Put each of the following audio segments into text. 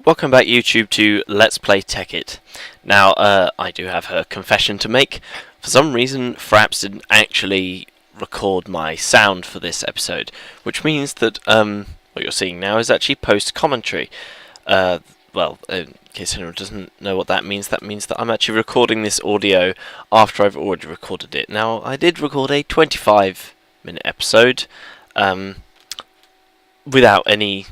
Welcome back YouTube to Let's Play Technic. Now, I do have a confession to make. For some reason, Fraps didn't actually record my sound for this episode, which means that what you're seeing now is actually post-commentary. In case anyone doesn't know what that means that I'm actually recording this audio after I've already recorded it. Now, I did record a 25-minute episode without any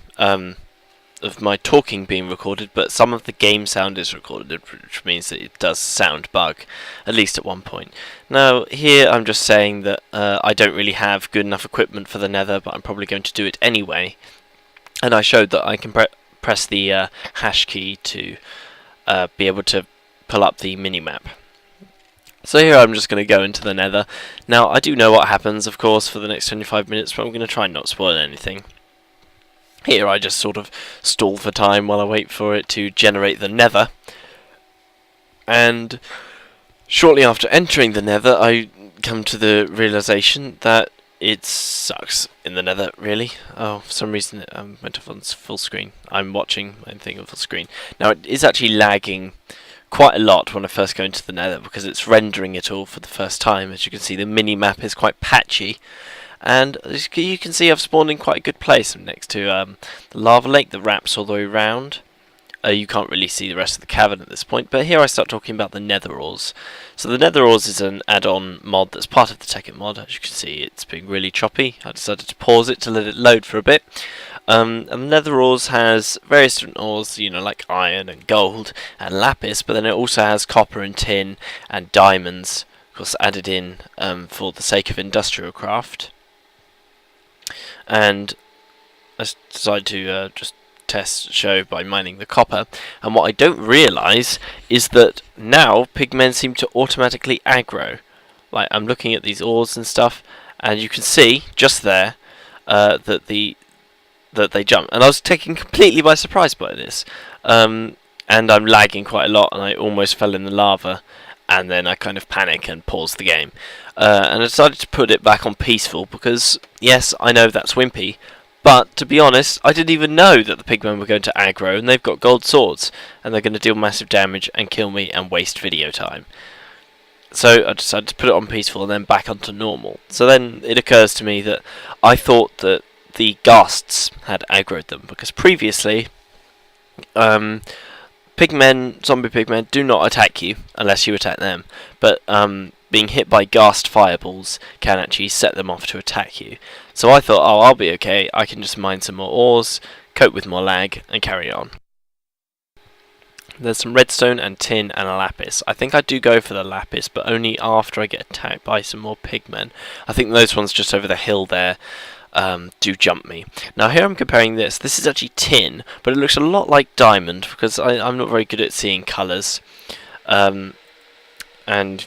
of my talking being recorded, but some of the game sound is recorded, which means that it does sound bug, at least at one point. Now, here I'm just saying that I don't really have good enough equipment for the Nether, but I'm probably going to do it anyway. And I showed that I can press the hash key to be able to pull up the minimap. So here I'm just going to go into the Nether. Now, I do know what happens, of course, for the next 25 minutes, but I'm going to try and not spoil anything. Here I just sort of stall for time while I wait for it to generate the Nether. And shortly after entering the Nether, I come to the realization that it sucks in the Nether, really. Oh, for some reason it went off on full screen. I'm watching my thing on full screen. Now, it is actually lagging quite a lot when I first go into the Nether because it's rendering it all for the first time. As you can see, the mini-map is quite patchy. And as you can see, I've spawned in quite a good place. I'm next to the lava lake that wraps all the way around. You can't really see the rest of the cavern at this point, but here I start talking about the nether ores. So the nether ores is an add-on mod that's part of the Technic mod. As you can see, it's being really choppy. I decided to pause it to let it load for a bit. And the nether ores has various different ores, you know, like iron and gold and lapis, but then it also has copper and tin and diamonds, of course, added in for the sake of industrial craft. And I decided to just show by mining the copper. And what I don't realise is that now pigmen seem to automatically aggro. Like, I'm looking at these ores and stuff, and you can see just there that they jump. And I was taken completely by surprise by this. And I'm lagging quite a lot, and I almost fell in the lava. And then I kind of panic and pause the game. And I decided to put it back on peaceful because, yes, I know that's wimpy, but to be honest, I didn't even know that the pigmen were going to aggro, and they've got gold swords, and they're going to deal massive damage and kill me and waste video time. So I decided to put it on peaceful and then back onto normal. So then it occurs to me that I thought that the ghasts had aggroed them, because previously zombie pigmen do not attack you unless you attack them, but being hit by ghast fireballs can actually set them off to attack you. So I thought, oh, I'll be okay, I can just mine some more ores, cope with more lag, and carry on. There's some redstone and tin and a lapis. I think I do go for the lapis, but only after I get attacked by some more pigmen. I think those ones just over the hill there do jump me. Now here I'm comparing this. This is actually tin, but it looks a lot like diamond because I'm not very good at seeing colours. And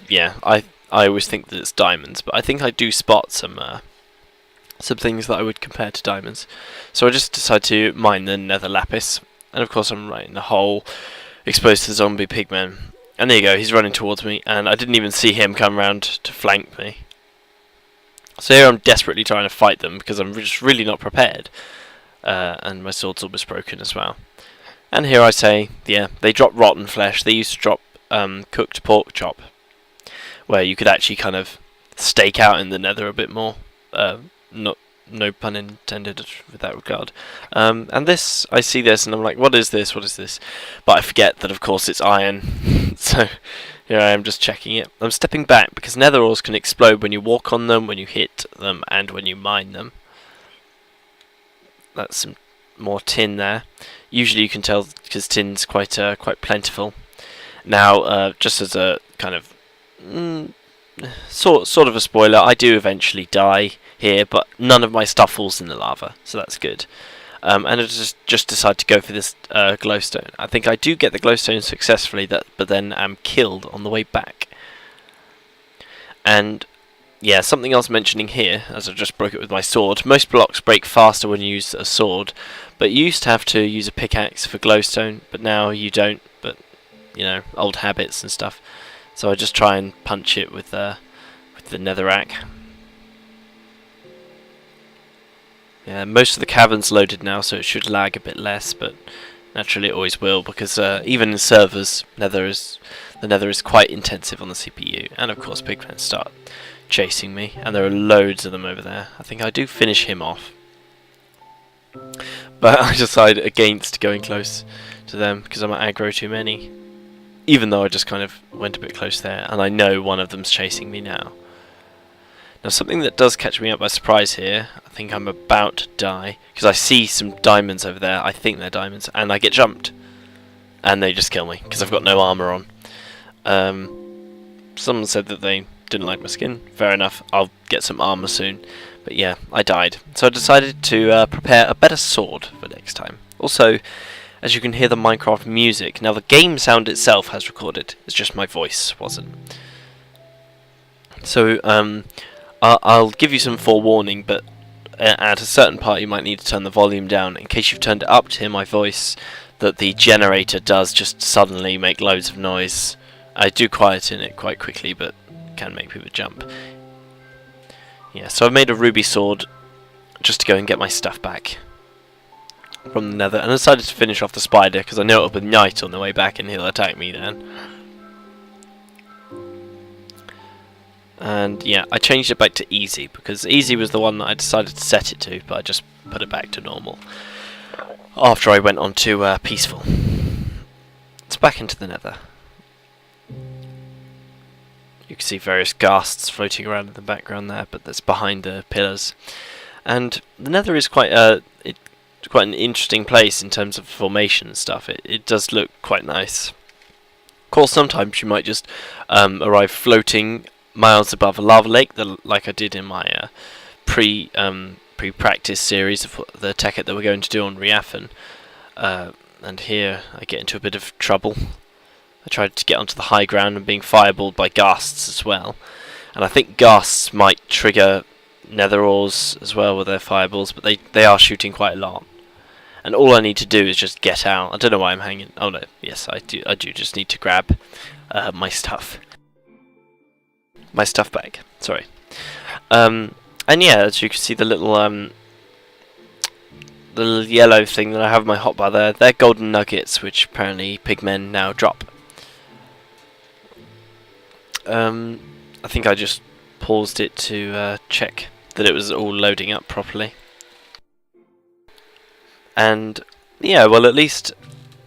yeah, I always think that it's diamonds, but I think I do spot some things that I would compare to diamonds. So I just decided to mine the nether lapis, and of course I'm right in the hole, exposed to zombie pigmen. And there you go, he's running towards me, and I didn't even see him come round to flank me. So here I'm desperately trying to fight them because I'm just really not prepared. And my sword's almost broken as well. And here I say, yeah, they drop rotten flesh. They used to drop cooked pork chop, where you could actually kind of stake out in the nether a bit more. No pun intended with that regard. And this, I see this and I'm like, what is this? What is this? But I forget that of course it's iron. So here I am just checking it. I'm stepping back because nether ores can explode when you walk on them, when you hit them, and when you mine them. That's some more tin there. Usually you can tell because tin's quite plentiful. Now, just as a kind of sort of a spoiler, I do eventually die here, but none of my stuff falls in the lava, so that's good. And I just decide to go for this glowstone. I think I do get the glowstone successfully, but then am killed on the way back. And yeah, something else mentioning here, as I just broke it with my sword. Most blocks break faster when you use a sword, but you used to have to use a pickaxe for glowstone, but now you don't. But you know, old habits and stuff. So I just try and punch it with the netherrack. Yeah, most of the cavern's loaded now, so it should lag a bit less, but Naturally, it always will, because even in servers, the Nether is quite intensive on the CPU, and of course pigmen start chasing me, and there are loads of them over there. I think I do finish him off, but I decide against going close to them because I might aggro too many. Even though I just kind of went a bit close there, and I know one of them's chasing me now. Now, something that does catch me up by surprise here, I think I'm about to die, because I see some diamonds over there, I think they're diamonds, and I get jumped. And they just kill me, because I've got no armour on. Someone said that they didn't like my skin. Fair enough, I'll get some armour soon. But yeah, I died. So I decided to prepare a better sword for next time. Also, as you can hear the Minecraft music, now the game sound itself has recorded, it's just my voice wasn't. So, I'll give you some forewarning, but at a certain part you might need to turn the volume down in case you've turned it up to hear my voice, that the generator does just suddenly make loads of noise. I do quieten it quite quickly, but can make people jump. Yeah, so I've made a ruby sword just to go and get my stuff back from the nether, and I decided to finish off the spider because I know it'll be night on the way back and he'll attack me then. And yeah, I changed it back to easy because easy was the one that I decided to set it to, but I just put it back to normal after I went on to peaceful. It's back into the nether. You can see various ghasts floating around in the background there, but that's behind the pillars. And the nether is quite an interesting place in terms of formation and stuff. It does look quite nice. Of course, sometimes you might just arrive floating miles above a lava lake, like I did in my pre-practice series of the tech that we're going to do on Riafan. And here I get into a bit of trouble. I tried to get onto the high ground and being fireballed by ghasts as well. And I think ghasts might trigger nether ores as well with their fireballs, but they are shooting quite a lot. And all I need to do is just get out. I don't know why I'm hanging. Oh no, yes, I do just need to grab my stuff. My stuff bag, sorry. And yeah, as you can see, the little yellow thing that I have in my hotbar there, they're golden nuggets, which apparently pigmen now drop. I think I just paused it to check that it was all loading up properly. And yeah, well, at least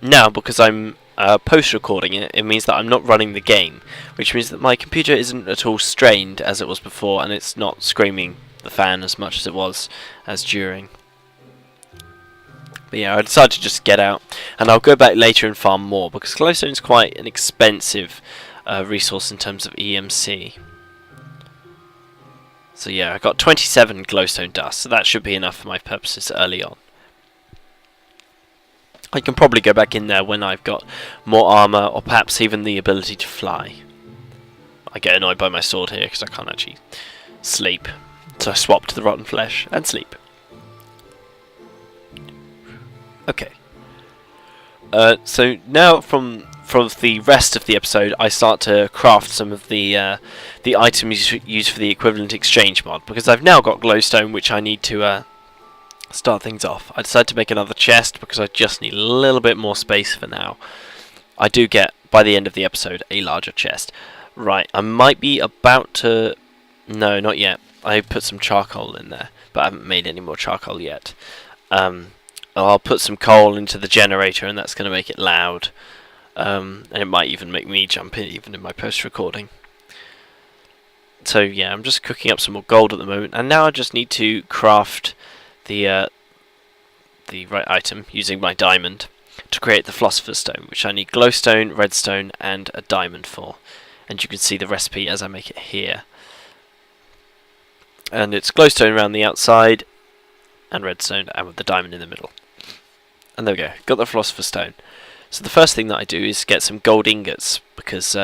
now, because I'm post-recording it, it means that I'm not running the game, which means that my computer isn't at all strained as it was before, and it's not screaming the fan as much as it was as during. But yeah, I decided to just get out, and I'll go back later and farm more, because glowstone is quite an expensive resource in terms of EMC. So yeah, I got 27 glowstone dust, so that should be enough for my purposes early on. I can probably go back in there when I've got more armour, or perhaps even the ability to fly. I get annoyed by my sword here because I can't actually sleep, so I swap to the rotten flesh and sleep. Okay. So now from the rest of the episode, I start to craft some of the items used for the equivalent exchange mod, because I've now got glowstone, which I need to start things off. I decided to make another chest because I just need a little bit more space for now. I do get, by the end of the episode, a larger chest. Right, I might be about to... No, not yet. I put some charcoal in there, but I haven't made any more charcoal yet. I'll put some coal into the generator, and that's going to make it loud. And it might even make me jump in, even in my post-recording. So yeah, I'm just cooking up some more gold at the moment, and now I just need to craft the right item using my diamond to create the philosopher's stone, which I need glowstone, redstone, and a diamond for. And you can see the recipe as I make it here. And it's glowstone around the outside, and redstone, and with the diamond in the middle. And there we go, got the philosopher's stone. So the first thing that I do is get some gold ingots, because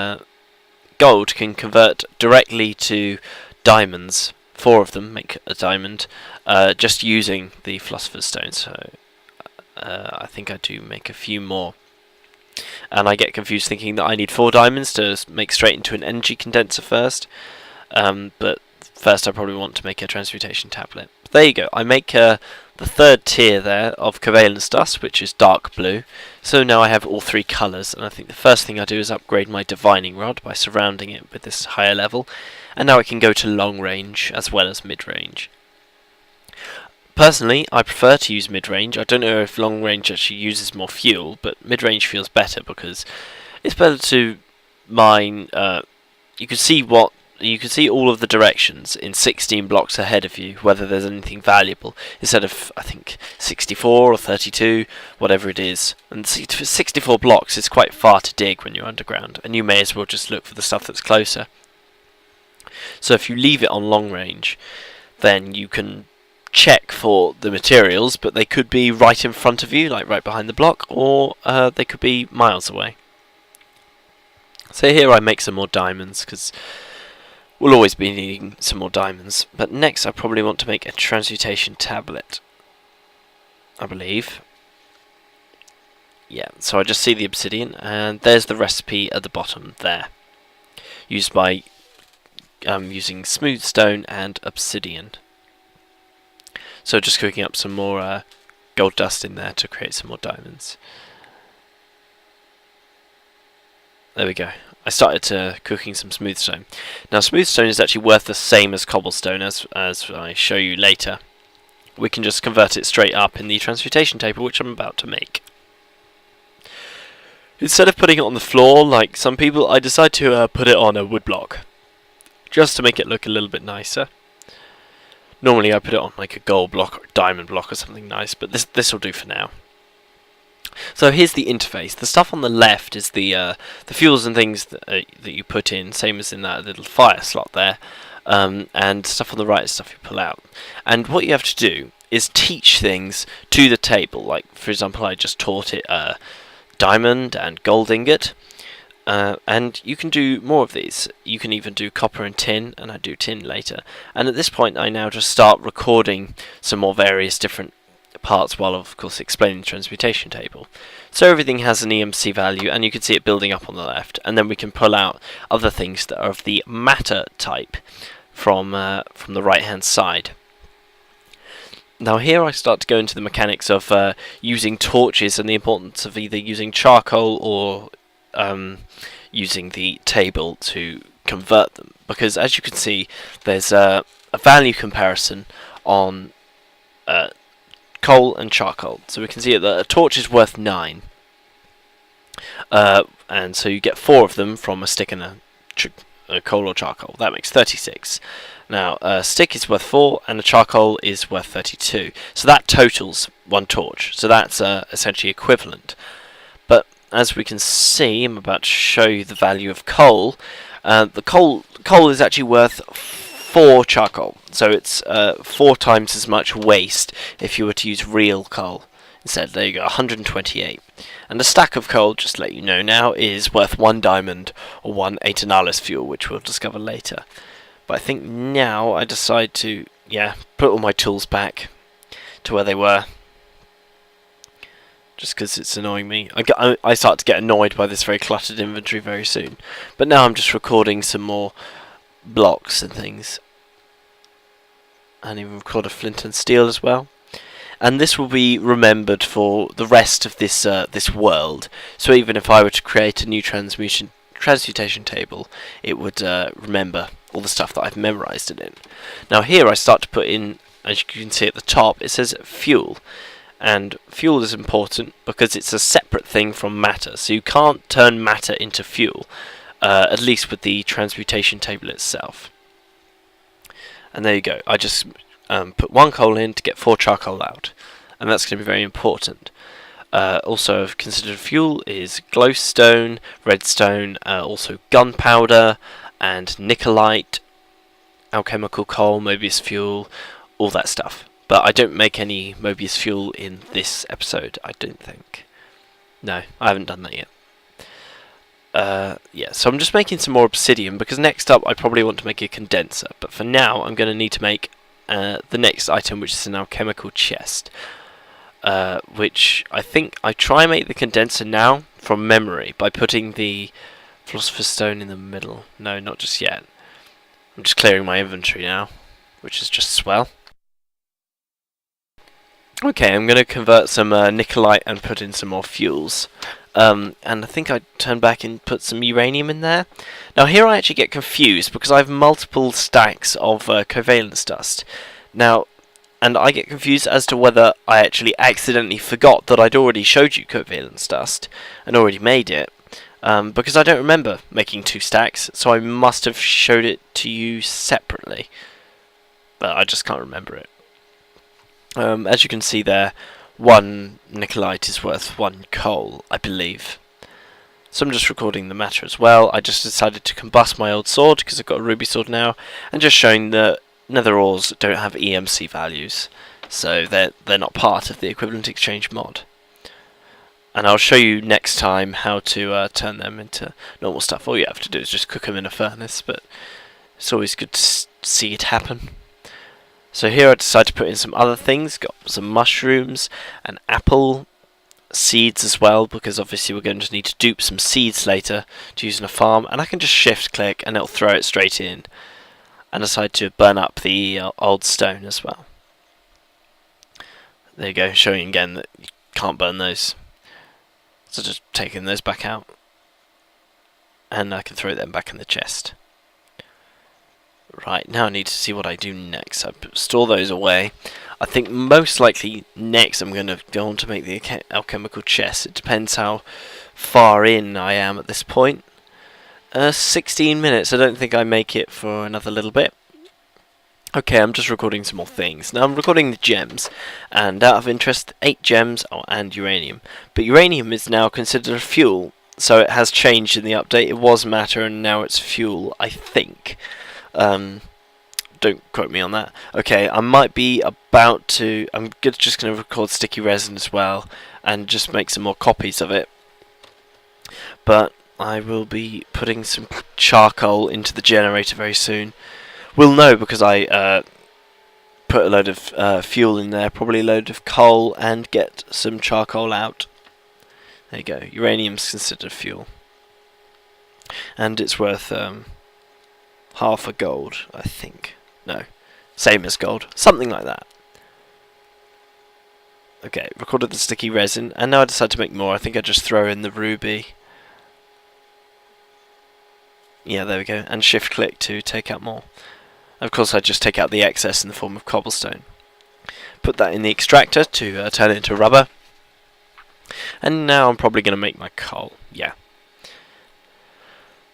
gold can convert directly to diamonds. 4 of them make a diamond, just using the philosopher's stone. So I think I do make a few more. And I get confused thinking that I need 4 diamonds to make straight into an energy condenser first. But first I probably want to make a transmutation tablet. But there you go, I make the third tier there of covalence dust, which is dark blue. So now I have all three colours, and I think the first thing I do is upgrade my divining rod by surrounding it with this higher level, and now I can go to long range as well as mid range. Personally, I prefer to use mid range. I don't know if long range actually uses more fuel, but mid range feels better because it's better to mine. You can see all of the directions in 16 blocks ahead of you, whether there's anything valuable, instead of, I think, 64 or 32, whatever it is. And 64 blocks is quite far to dig when you're underground, and you may as well just look for the stuff that's closer. So if you leave it on long range, then you can check for the materials, but they could be right in front of you, like right behind the block, or they could be miles away. So here I make some more diamonds, because we'll always be needing some more diamonds. But next I probably want to make a transmutation tablet, I believe. Yeah, so I just see the obsidian, and there's the recipe at the bottom there, used by using smooth stone and obsidian. So just cooking up some more gold dust in there to create some more diamonds. There we go. I started cooking some smooth stone. Now smooth stone is actually worth the same as cobblestone, as I show you later. We can just convert it straight up in the transmutation table, which I'm about to make. Instead of putting it on the floor like some people, I decide to put it on a wood block, just to make it look a little bit nicer. Normally I put it on like a gold block or a diamond block or something nice, but this will do for now. So here's the interface. The stuff on the left is the fuels and things that you put in, same as in that little fire slot there, and stuff on the right is stuff you pull out. And what you have to do is teach things to the table. Like, for example, I just taught it diamond and gold ingot. And you can do more of these. You can even do copper and tin, and I do tin later. And at this point I now just start recording some more various different parts, while of course explaining the transmutation table. So everything has an EMC value, and you can see it building up on the left, and then we can pull out other things that are of the matter type from the right hand side. Now here I start to go into the mechanics of using torches and the importance of either using charcoal or using the table to convert them, because as you can see there's a value comparison on coal and charcoal. So we can see that a torch is worth 9, and so you get 4 of them from a stick and a coal or charcoal. That makes 36. Now a stick is worth 4 and a charcoal is worth 32, so that totals 1 torch, so that's essentially equivalent. But as we can see, I'm about to show you the value of coal. The coal is actually worth 4 charcoal, so it's 4 times as much waste if you were to use real coal instead. There you go, 128. And a stack of coal, just to let you know now, is worth 1 diamond or 1 aeternalis fuel, which we'll discover later. But I think now I decide to, put all my tools back to where they were, just because it's annoying me. I start to get annoyed by this very cluttered inventory very soon. But now I'm just recording some more blocks and things, and even record a flint and steel as well. And this will be remembered for the rest of this this world. So even if I were to create a new transmutation table, it would remember all the stuff that I've memorized in it. Now here I start to put in, as you can see at the top, it says fuel. And fuel is important because it's a separate thing from matter, so you can't turn matter into fuel, at least with the transmutation table itself. And there you go, I just put 1 coal in to get 4 charcoal out, and that's going to be very important. Also I've considered fuel is glowstone, redstone, also gunpowder and nickelite, alchemical coal, Mobius fuel, all that stuff. But I don't make any Mobius fuel in this episode, I don't think. No, I haven't done that yet. So I'm just making some more obsidian, because next up I probably want to make a condenser. But for now I'm going to need to make the next item, which is an alchemical chest. Which I think I try and make the condenser now from memory by putting the philosopher's stone in the middle. No, not just yet. I'm just clearing my inventory now, which is just swell. Okay, I'm going to convert some nickelite and put in some more fuels. And I think I turn back and put some uranium in there. Now here I actually get confused because I have multiple stacks of covalence dust. Now, and I get confused as to whether I actually accidentally forgot that I'd already showed you covalence dust and already made it. Because I don't remember making 2 stacks, so I must have showed it to you separately. But I just can't remember it. As you can see there, 1 nickelite is worth 1 coal, I believe. So I'm just recording the matter as well. I just decided to combust my old sword because I've got a ruby sword now, and just showing that nether ores don't have EMC values, so they're not part of the equivalent exchange mod. And I'll show you next time how to turn them into normal stuff. All you have to do is just cook them in a furnace, but it's always good to see it happen. So here I decided to put in some other things, got some mushrooms, an apple, seeds as well, because obviously we're going to need to dupe some seeds later to use in a farm, and I can just shift click and it'll throw it straight in. And decide to burn up the old stone as well. There you go, showing again that you can't burn those. So just taking those back out, and I can throw them back in the chest. Right, now I need to see what I do next. I store those away. I think most likely next I'm going to go on to make the alchemical chest. It depends how far in I am at this point. 16 minutes. I don't think I make it for another little bit. Okay, I'm just recording some more things. Now I'm recording the gems, and out of interest, 8 gems and uranium. But uranium is now considered a fuel, so it has changed in the update. It was matter and now it's fuel, I think. Don't quote me on that. Okay, I might be about to... I'm just going to record sticky resin as well, and just make some more copies of it. But I will be putting some charcoal into the generator very soon. We'll know because I put a load of fuel in there, probably a load of coal, and get some charcoal out. There you go. Uranium's considered fuel. And it's worth half a gold, I think. No, same as gold. Something like that. Okay, recorded the sticky resin, and now I decide to make more. I think I just throw in the ruby. Yeah, there we go. And shift click to take out more. Of course, I just take out the excess in the form of cobblestone. Put that in the extractor to turn it into rubber. And now I'm probably going to make my coal. Yeah.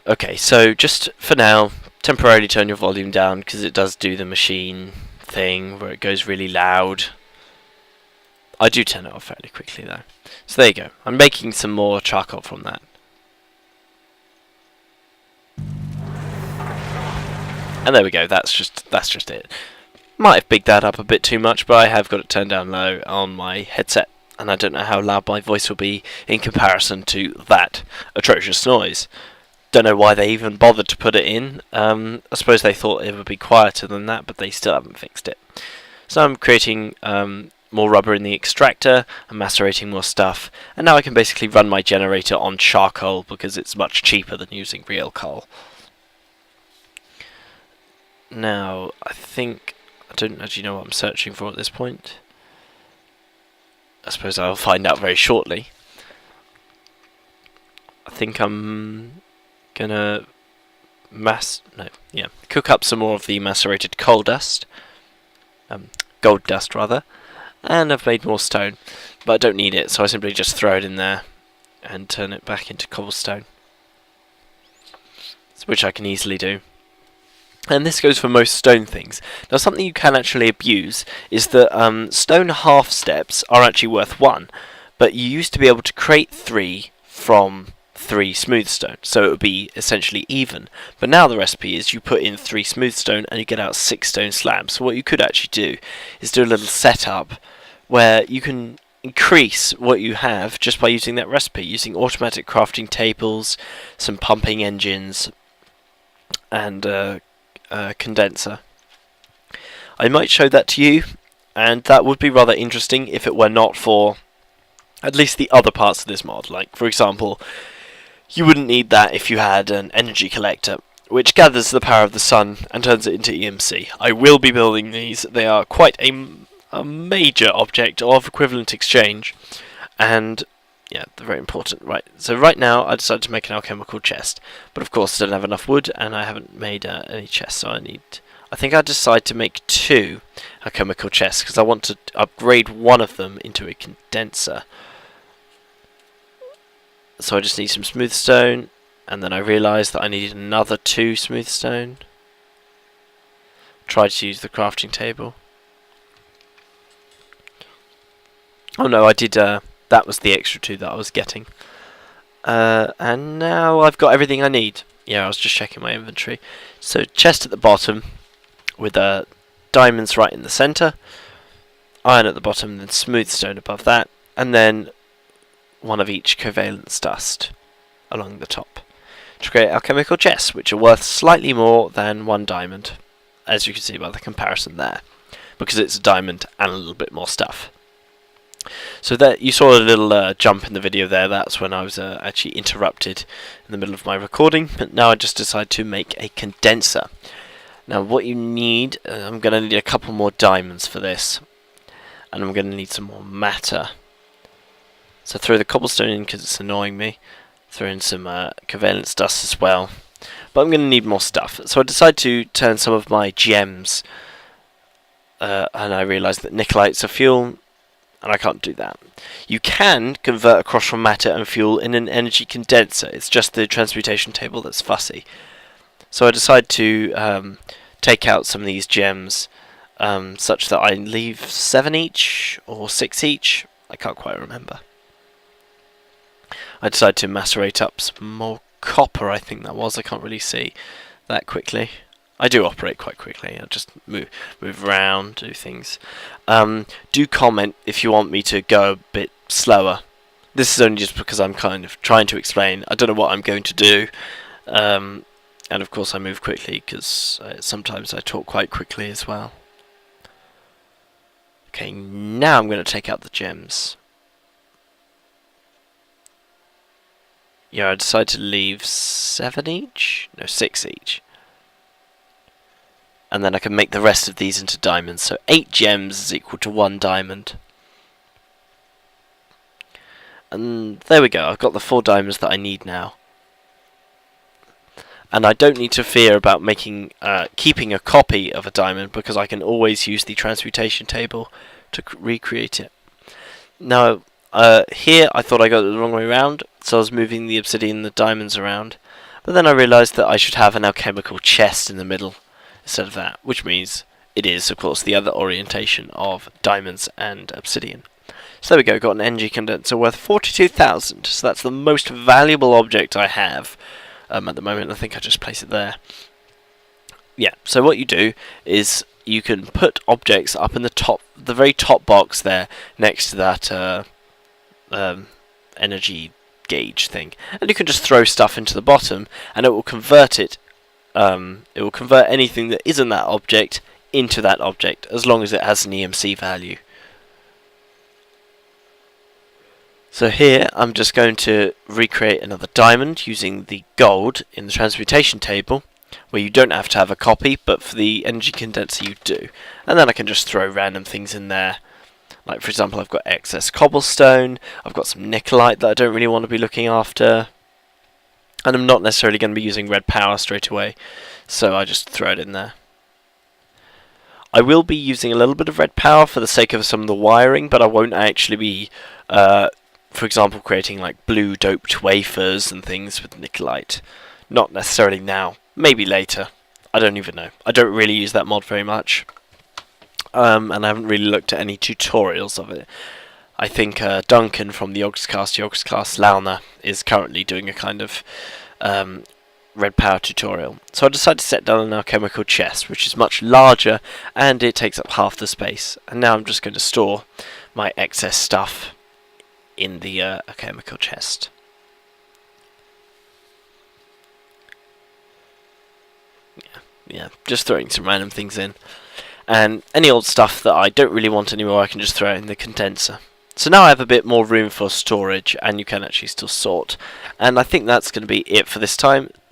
Okay, so just for now, temporarily turn your volume down because it does do the machine thing where it goes really loud. I do turn it off fairly quickly though. So there you go. I'm making some more charcoal from that. And there we go. That's just it. Might have bigged that up a bit too much, but I have got it turned down low on my headset, and I don't know how loud my voice will be in comparison to that atrocious noise. Don't know why they even bothered to put it in. I suppose they thought it would be quieter than that, but they still haven't fixed it. So I'm creating more rubber in the extractor, I'm macerating more stuff, and now I can basically run my generator on charcoal because it's much cheaper than using real coal. Now, I don't actually know what I'm searching for at this point. I suppose I'll find out very shortly. I think I'm gonna cook up some more of the macerated coal dust. Gold dust rather. And I've made more stone. But I don't need it, so I simply just throw it in there and turn it back into cobblestone. Which I can easily do. And this goes for most stone things. Now something you can actually abuse is that stone half steps are actually worth 1, but you used to be able to create 3 from 3 smooth stone, so it would be essentially even. But now the recipe is you put in 3 smooth stone and you get out 6 stone slabs. So what you could actually do is do a little setup where you can increase what you have just by using that recipe, using automatic crafting tables, some pumping engines, and condenser. I might show that to you, and that would be rather interesting if it were not for at least the other parts of this mod. Like, for example, you wouldn't need that if you had an energy collector, which gathers the power of the sun and turns it into EMC. I will be building these. They are quite a a major object of equivalent exchange, and yeah, they're very important. Right, so right now I decided to make an alchemical chest, but of course I don't have enough wood, and I haven't made any chests, so I think I decide to make 2 alchemical chests, because I want to upgrade one of them into a condenser. So I just need some smooth stone, and then I realised that I needed another 2 smooth stone. Tried to use the crafting table. Oh no, I did, that was the extra 2 that I was getting. And now I've got everything I need. Yeah, I was just checking my inventory. So chest at the bottom, with diamonds right in the centre, iron at the bottom, then smooth stone above that, and then 1 of each covalence dust along the top, to create alchemical chests, which are worth slightly more than 1 diamond, as you can see by the comparison there, because it's a diamond and a little bit more stuff. So that you saw a little jump in the video there. That's when I was actually interrupted in the middle of my recording, but now I just decided to make a condenser. Now what you need, I'm going to need a couple more diamonds for this, and I'm going to need some more matter. So throw the cobblestone in because it's annoying me. Throw in some covalence dust as well. But I'm going to need more stuff. So I decided to turn some of my gems, and I realised that nicolite's a fuel, and I can't do that. You can convert across from matter and fuel in an energy condenser. It's just the transmutation table that's fussy. So I decided to take out some of these gems, such that I leave 7 each or 6 each. I can't quite remember. I decided to macerate up some more copper, I think that was. I can't really see that quickly. I do operate quite quickly. I just move around, do things. Do comment if you want me to go a bit slower. This is only just because I'm kind of trying to explain. I don't know what I'm going to do. And of course I move quickly because sometimes I talk quite quickly as well. Okay, now I'm going to take out the gems. Yeah, I decided to leave 7 each? No, 6 each. And then I can make the rest of these into diamonds. So 8 gems is equal to 1 diamond. And there we go, I've got the 4 diamonds that I need now. And I don't need to fear about making keeping a copy of a diamond, because I can always use the transmutation table to recreate it. Now, here I thought I got it the wrong way around, so I was moving the obsidian and the diamonds around. But then I realised that I should have an alchemical chest in the middle instead of that, which means it is, of course, the other orientation of diamonds and obsidian. So there we go, got an energy condenser worth 42,000, so that's the most valuable object I have at the moment. I think I just place it there. Yeah, so what you do is you can put objects up in the very top box there, next to that energy gauge thing, and you can just throw stuff into the bottom, and it will convert it. It will convert anything that isn't that object into that object, as long as it has an EMC value. So here I'm just going to recreate another diamond using the gold in the transmutation table, where you don't have to have a copy, but for the energy condenser you do. And then I can just throw random things in there. Like, for example, I've got excess cobblestone, I've got some nicolite that I don't really want to be looking after, and I'm not necessarily going to be using red power straight away, so I just throw it in there. I will be using a little bit of red power for the sake of some of the wiring, but I won't actually be, for example, creating like blue doped wafers and things with nicolite. Not necessarily now, maybe later. I don't even know. I don't really use that mod very much. And I haven't really looked at any tutorials of it. I think Duncan from the Yogscast Launa is currently doing a kind of red power tutorial. So I decided to set down an alchemical chest, which is much larger and it takes up half the space. And now I'm just going to store my excess stuff in the alchemical chest. Yeah, just throwing some random things in. And any old stuff that I don't really want anymore, I can just throw in the condenser. So now I have a bit more room for storage, and you can actually still sort. And I think that's going to be it for this time.